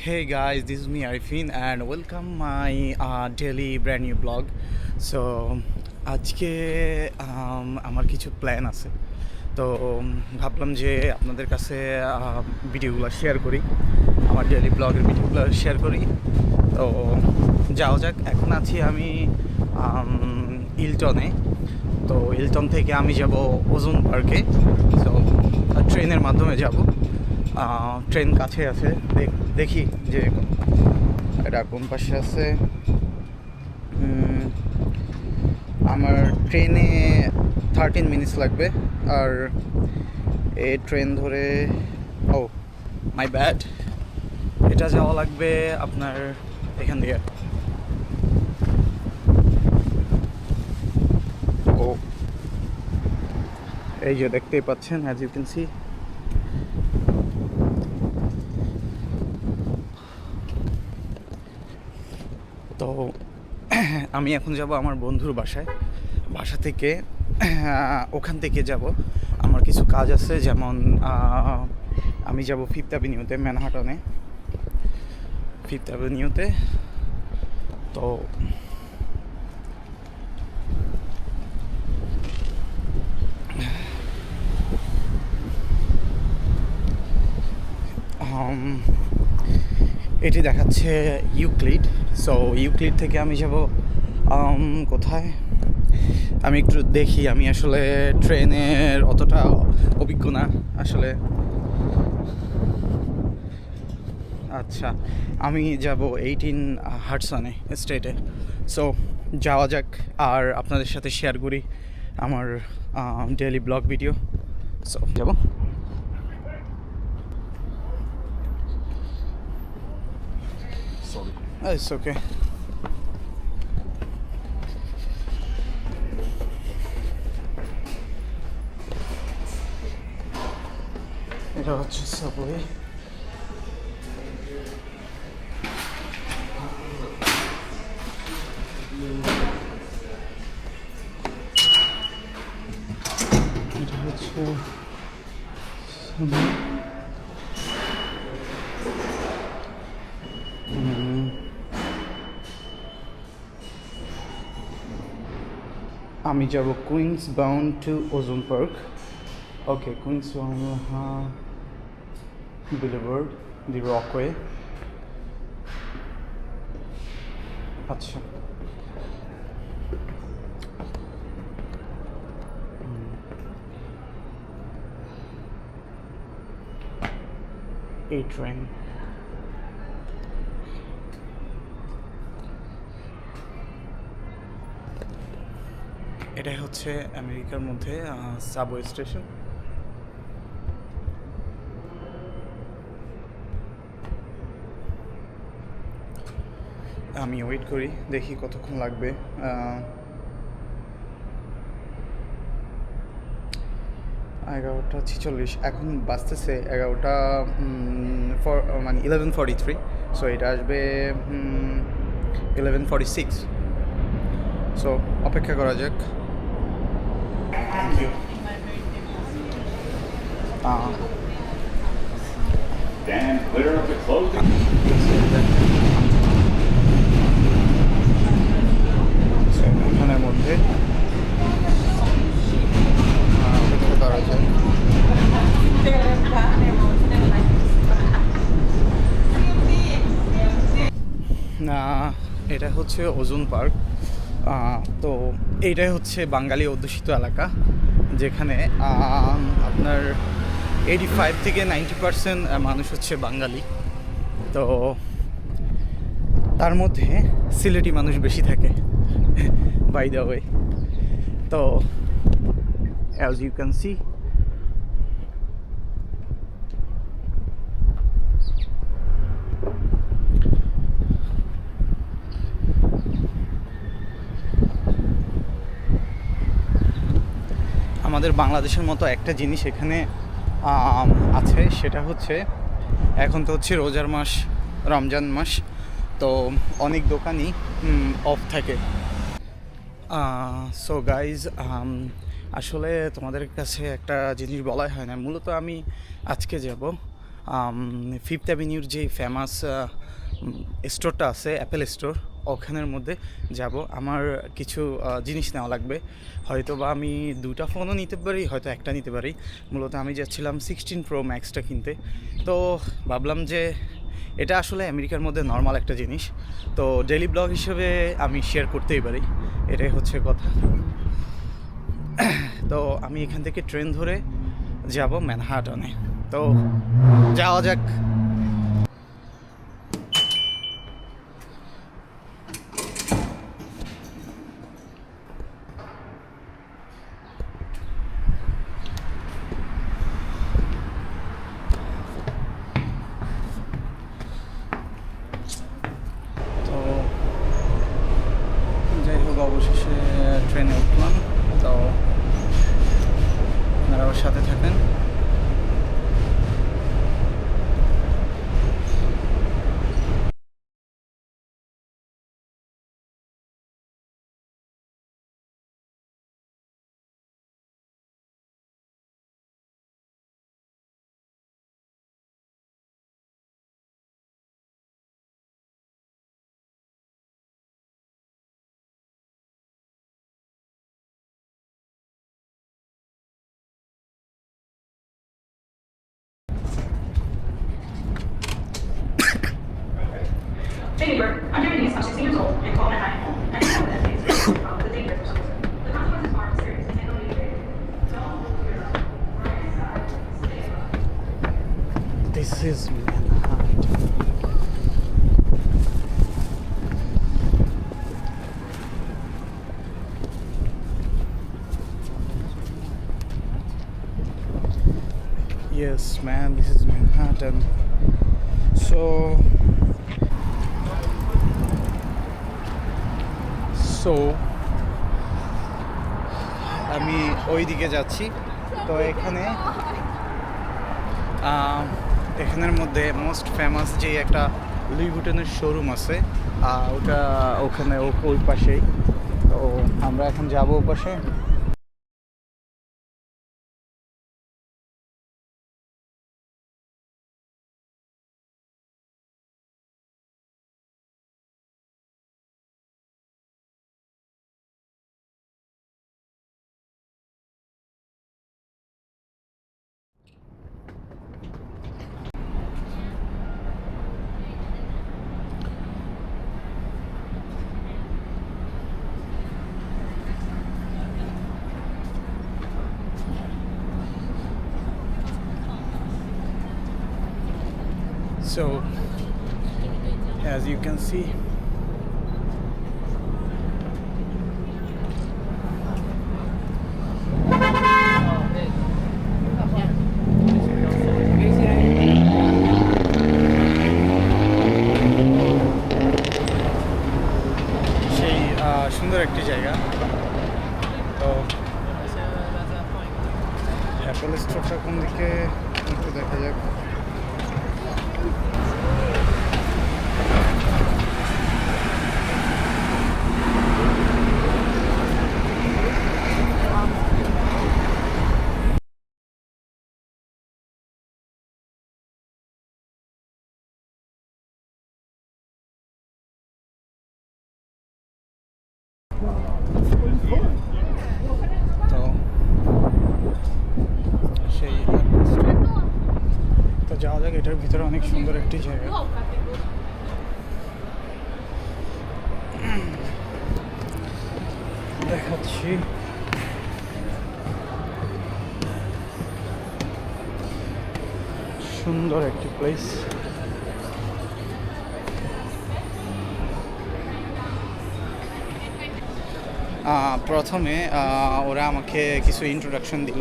Hey guys, this is me Arifin and welcome my daily brand new blog. So আজকে আমার কিছু plan আছে, তো ভাবলাম যে আপনাদের কাছে ভিডিওগুলো শেয়ার করি, আমার ডেলি ব্লগের ভিডিওগুলো শেয়ার করি। তো যাওয়া যাক। এখন আছি আমি ইলটনে। তো ইলটন থেকে আমি যাব ওজন পার্কে। তো ট্রেনের মাধ্যমে যাব। ট্রেন কাছে আছে, দেখি যে এটা কোন পাশে আছে। আমার ট্রেনে 13 মিনিটস লাগবে, আর এই ট্রেন ধরে মাই ব্যাড, এটা যাওয়া লাগবে আপনার এখান দিয়ে। ও এই যে দেখতেই পাচ্ছেন, অ্যাজ ইউ ক্যান সি। তো আমি এখন যাব আমার বন্ধুর বাসায়। বাসা থেকে ওখান থেকে যাব, আমার কিছু কাজ আছে, যেমন আমি যাব ফিফথ অ্যাভিনিউতে, ম্যানহাটনে ফিফথ অ্যাভিনিউতে। তো এটি দেখাচ্ছে ইউক্লিড। সো ইউক্লিড থেকে আমি যাব কোথায় আমি একটু দেখি। আমি আসলে ট্রেনের অতটা অভিজ্ঞ না আসলে। আচ্ছা, আমি যাব 18 হাডসনে স্ট্রিটে। সো যাওয়া যাক, আর আপনাদের সাথে শেয়ার করি আমার ডেইলি ব্লগ ভিডিও। সো যাব। It's okay. এটা হচ্ছে সাবওয়ে। এটা হচ্ছে আমি যাব Queens bound to Ozone Park. Okay, Queens bound boulevard, the Rockaway. আচ্ছা, এই ট্রেন। এটাই হচ্ছে আমেরিকার মধ্যে সাবওয়ে স্টেশন। আমি ওয়েট করি, দেখি কতক্ষণ লাগবে। 11:46, এখন বাজতেছে 11টা, মানে 11:43। সো এটা আসবে 11:46। সো অপেক্ষা করা যাক। Thank you. Dan, clear up the closing. এখানের মধ্যে অপেক্ষা করা যায়। এটা হচ্ছে ওজন পার্ক। তো এইটাই হচ্ছে বাঙালি অধ্যুষিত এলাকা, যেখানে আপনার 85 থেকে 90% মানুষ হচ্ছে বাঙালি। তো তার মধ্যে সিলেটি মানুষ বেশি থাকে, বাই দ্য ওয়ে। তো অ্যাজ ইউ ক্যান সি, আমাদের বাংলাদেশের মতো একটা জিনিস এখানে আছে, সেটা হচ্ছে এখন তো হচ্ছে রোজার মাস, রমজান মাস। তো অনেক দোকানই অফ থাকে। সো গাইজ, আসলে তোমাদের কাছে একটা জিনিস বলাই হয় না। মূলত আমি আজকে যাব ফিফথ অ্যাভিনিউর যে ফেমাস স্টোরটা আছে অ্যাপেল স্টোর, ওখানের মধ্যে যাব। আমার কিছু জিনিস নেওয়া লাগবে, হয়তো বা আমি দুটা ফোনও নিতে পারি, হয়তো একটা নিতে পারি। মূলত আমি যাচ্ছিলাম 16 প্রো ম্যাক্সটা কিনতে। তো ভাবলাম যে এটা আসলে আমেরিকার মধ্যে নর্মাল একটা জিনিস, তো ডেইলি ব্লগ হিসেবে আমি শেয়ার করতেই পারি, এটাই হচ্ছে কথা। তো আমি এখান থেকে ট্রেন ধরে যাব ম্যানহাটনে, তো যাওয়া যাক। তো যাই হোক, অবশেষে ট্রেনে উঠলাম। তো আপনারা ওর সাথে থাকেন। Jamie Burke, under Denise, I'm 16 years old and call at night. I didn't know that things were the danger for some reason. The consequences are serious and no need to This is Manhattan. Yes, man, this is Manhattan. So আমি ওই দিকে যাচ্ছি। তো এখানের মধ্যে most famous যে একটা Luis ভুটনের showroom আছে, ওখানে ওই পাশেই। তো আমরা এখন যাবো ও পাশে। So as you can see, সেই সুন্দর একটি জায়গা। তো অ্যাপল স্টোরটা কোন দিকে একটু দেখা যাক। তো সেই তো যাওয়া যাক, এটার ভিতরে অনেক সুন্দর একটি জায়গা। দেখাচ্ছি। সুন্দর একটি প্লেস। প্রথমে ওরা আমাকে কিছু ইন্ট্রোডাকশন দিল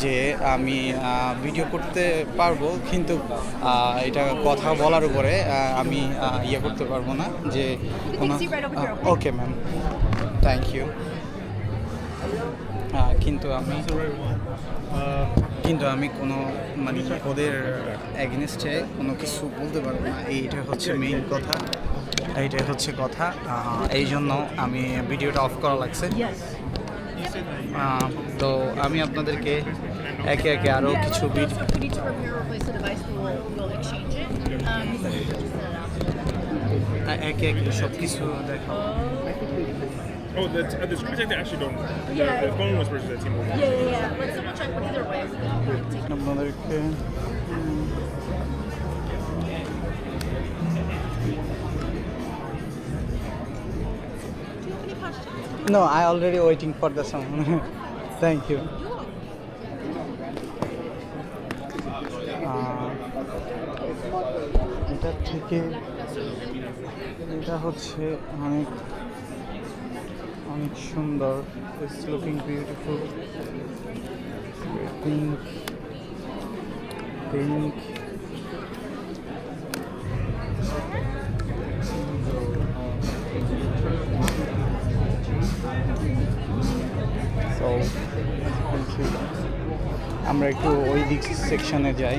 যে আমি ভিডিও করতে পারবো, কিন্তু এটা কথা বলার উপরে আমি ইয়ে করতে পারবো না। যে ওকে ম্যাম, থ্যাংক ইউ। কিন্তু আমি কোনো মানে ওদের অ্যাগেনস্টে কোনো কিছু বলতে পারবো না, এইটা হচ্ছে মেইন কথা। এইটাই হচ্ছে কথা, এই জন্য আমি ভিডিওটা অফ করা লাগছে। তো আমি আপনাদেরকে একে একে আরও কিছু So if we need to repair or replace the device, we'll exchange it. He said he could just set it up. একে একে সব কিছু দেখাও। Oh, the screen protector actually don't. Yeah. The phone was purchased at T-Mobile. Yeah. Let someone check, but either way, we can take it. আপনাদেরকে No, I already waiting for the song. Thank you. এটা থেকে এটা হচ্ছে অনেক অনেক সুন্দর। It's looking beautiful. Pink. So, আমরা একটু ওই দিক সেকশনে যাই,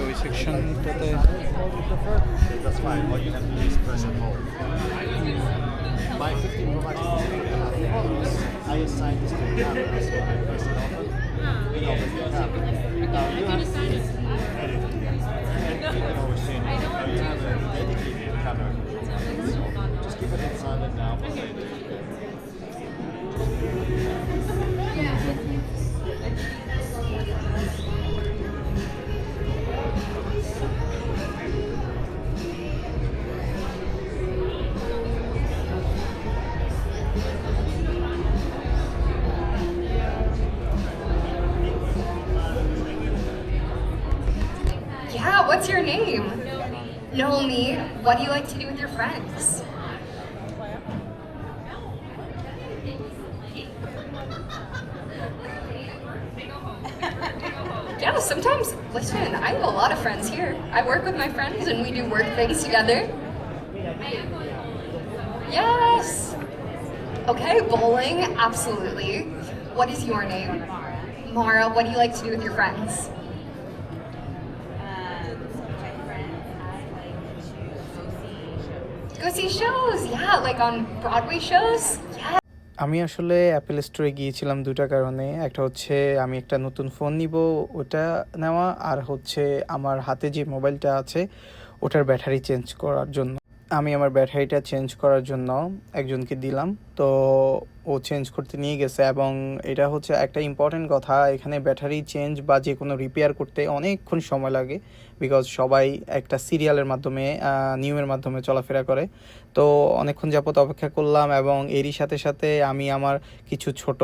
ওই সেকশনটাতে That's fine. All you have to do is press and hold. By 15 Pro Max, I assigned this to the camera, so I press it open. It opens the camera. Now you have you can always change it. Now you have a dedicated camera control. So just keep it in silent now for later. Yeah, what's your name? Naomi. What do you like to do with your friends? Yeah, sometimes, listen, I have a lot of friends here. I work with my friends and we do work things together. Yes. Okay, bowling, absolutely. What is your name? Mara, what do you like to do with your friends? Go see shows, yeah, like on Broadway shows. Yeah. আমি আসলে Apple স্টোরে গিয়েছিলাম দুটা কারণে। একটা হচ্ছে আমি একটা নতুন ফোন নিব, ওটা নেওয়া, আর হচ্ছে আমার হাতে যে মোবাইলটা আছে ওটার ব্যাটারি চেঞ্জ করার জন্য। আমি আমার ব্যাটারিটা চেঞ্জ করার জন্য একজনকে দিলাম, তো ও চেঞ্জ করতে নিয়ে গেছে। এবং এটা হচ্ছে একটা ইম্পর্টেন্ট কথা, এখানে ব্যাটারি চেঞ্জ বা যে কোনো রিপেয়ার করতে অনেকক্ষণ সময় লাগে, বিকজ সবাই একটা সিরিয়ালের মাধ্যমে নিয়মের মাধ্যমে চলাফেরা করে। তো অনেকক্ষণ যাবত অপেক্ষা করলাম এবং এরই সাথে সাথে আমি আমার কিছু ছোট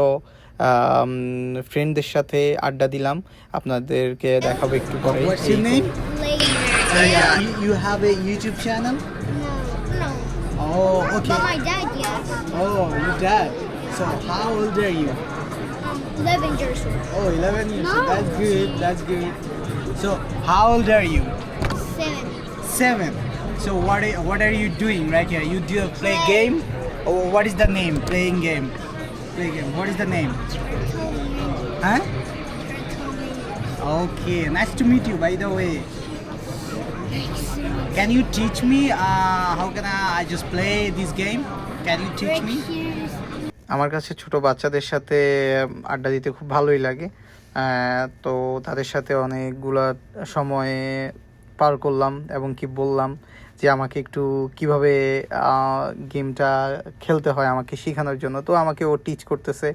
ফ্রেন্ডদের সাথে আড্ডা দিলাম, আপনাদেরকে দেখাবো একটু পরে। What's your name? Later. You have a YouTube channel? No. Oh, okay. But my dad, yes. Oh, your dad. So how old are you? 11 years old. Oh, 11 years. No. So that's good. That's good. So how old are you? 7. 7. So what are you doing right here? You do play game? Or what is the name? Playing game. Play game. What is the name? Huh? Okay. Nice to meet you, by the way. Can you teach me how can I just play this game? Can you teach me? আমার কাছে ছোট বাচ্চাদের সাথে আড্ডা দিতে খুব ভালোই লাগে। তো তাদের সাথে অনেকগুলা সময় পার করলাম এবং কি বললাম যে আমাকে একটু কিভাবে গেমটা খেলতে হয় আমাকে শেখানোর জন্য। তো আমাকে ও টিচ করতেছে,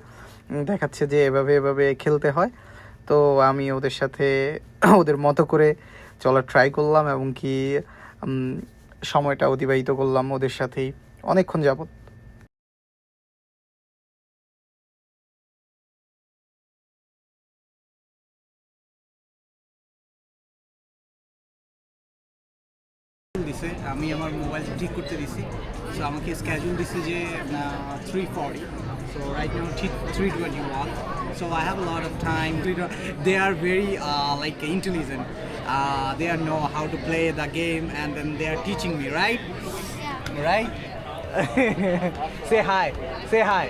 দেখাচ্ছে যে এভাবে এভাবে খেলতে হয়। তো আমি ওদের সাথে ওদের মতো করে চলার ট্রাই করলাম এবং কি সময়টা অতিবাহিত করলাম ওদের সাথেই অনেকক্ষণ যাবত। দিছে আমি আমার মোবাইল ঠিক করতে দিছি, সো আমাকে স্কেজুল দিছে যে 3:40, so right now 3:21, so I have a lot of time. They are very like intelligent, they know how to play the game and then they are teaching me, right? Right. Say hi. Hi.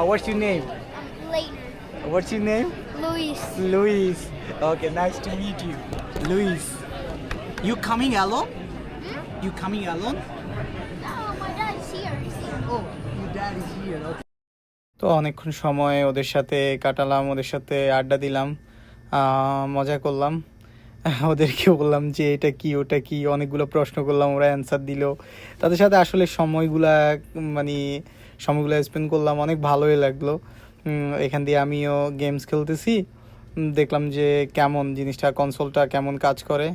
What's your name? Later. What's your name? Luis. Okay, nice to meet you, Luis. You coming alone? You coming alone? No, my dad's here. Oh, your dad is here. Okay. তো তো অনেকক্ষণ সময় ওদের সাথে কাটালাম, ওদের সাথে আড্ডা দিলাম, মজা করলাম। ওদেরকে বললাম যে এটা কি ওটা কি, অনেকগুলো প্রশ্ন করলাম, ওরা অ্যান্সার দিল। তাদের সাথে আসলে সময়গুলো স্পেন্ড করলাম, অনেক ভালোই লাগলো। এখান দিয়ে আমিও গেমস খেলতেছি, দেখলাম যে কেমন জিনিসটা, কনসোলটা কেমন কাজ করে।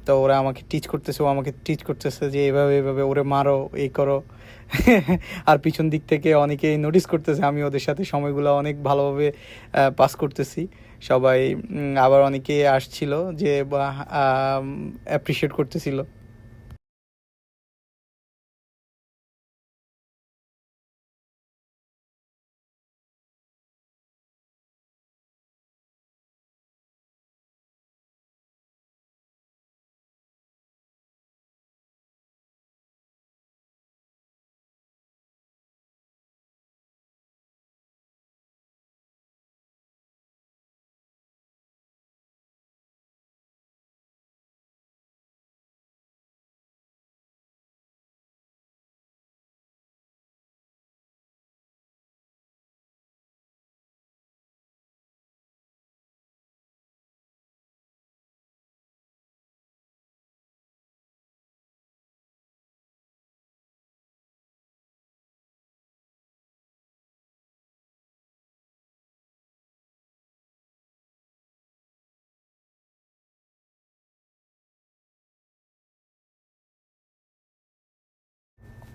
তো ওরা আমাকে টিচ করতেছে, ও আমাকে টিচ করতেছে যে এভাবে ওরে মারো, এই করো। আর পিছন দিক থেকে অনেকেই নোটিস করতেছে আমি ওদের সাথে সময়গুলো অনেক ভালোভাবে পাস করতেছি। সবাই আবার অনেকে আসছিল যে অ্যাপ্রিসিয়েট করতেছিল।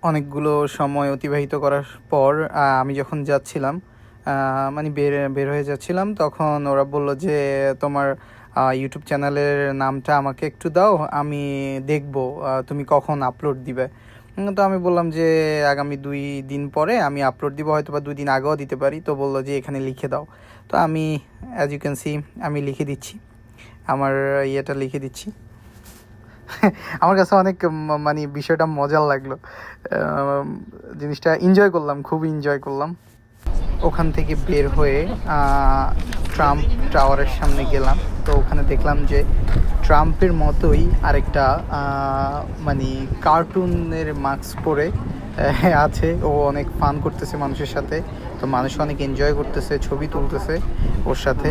অনেকগুলো সময় অতিবাহিত করার পর আমি যখন যাচ্ছিলাম, মানে বের হয়ে যাচ্ছিলাম, তখন ওরা বলল যে তোমার ইউটিউব চ্যানেলের নামটা আমাকে একটু দাও, আমি দেখব তুমি কখন আপলোড দিবে। তো আমি বললাম যে আগামী 2 দিন পরে আমি আপলোড দিব, হয়তো বা 2 দিন আগেও দিতে পারি। তো বললো যে এখানে লিখে দাও। তো আমি অ্যাজ ইউ ক্যান সি আমি লিখে দিচ্ছি, আমার ইয়েটা লিখে দিচ্ছি। আমার কাছে অনেক মানে বিষয়টা মজার লাগলো, জিনিসটা এনজয় করলাম, খুব এনজয় করলাম। ওখান থেকে বের হয়ে ট্রাম্প টাওয়ারের সামনে গেলাম। তো ওখানে দেখলাম যে ট্রাম্পের মতোই আরেকটা মানে কার্টুনের মাস্ক পরে আছে, ও অনেক ফান করতেছে মানুষের সাথে। তো মানুষ অনেক এনজয় করতেছে, ছবি তুলতেছে ওর সাথে,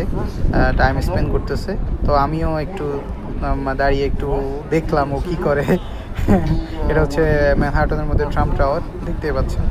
টাইম স্পেন্ড করতেছে। তো আমিও একটু দাঁড়িয়ে একটু দেখলাম ও কী করে। এটা হচ্ছে ম্যানহাটনের মধ্যে ট্রাম্প টাওয়ার, দেখতেই পাচ্ছেন।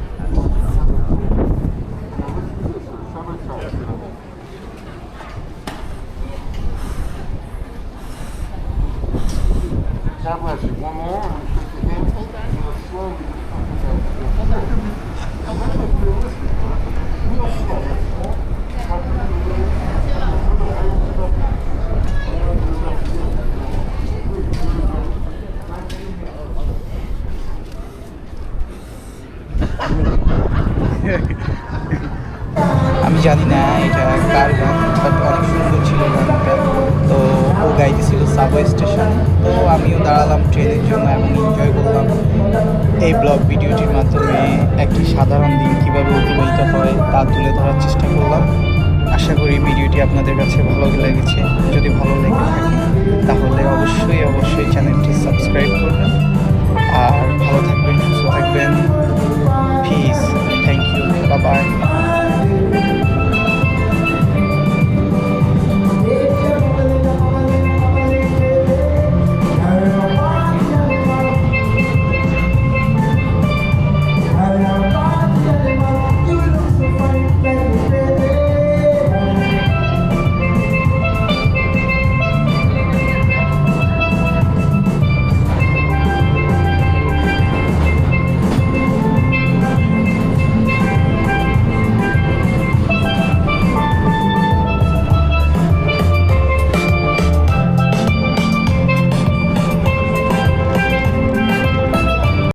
আমি জানি না এটা কার গান, বাট অনেক সুন্দর ছিল গানটা। তো ও গাইতেছিল সাবওয়ে স্টেশন। তো আমিও দাঁড়ালাম ট্রেনের জন্য এবং এনজয় করলাম। এই ব্লগ ভিডিওটির মাধ্যমে একটি সাধারণ দিন কীভাবে অতিবাহিত হয় তা তুলে ধরার চেষ্টা করলাম। আশা করি ভিডিওটি আপনাদের কাছে ভালো লেগেছে। যদি ভালো লেগে থাকে তাহলে অবশ্যই চ্যানেলটি সাবস্ক্রাইব করবেন। আর ভালো থাকবেন, সুস্থ থাকবেন। Peace, thank you, bye by.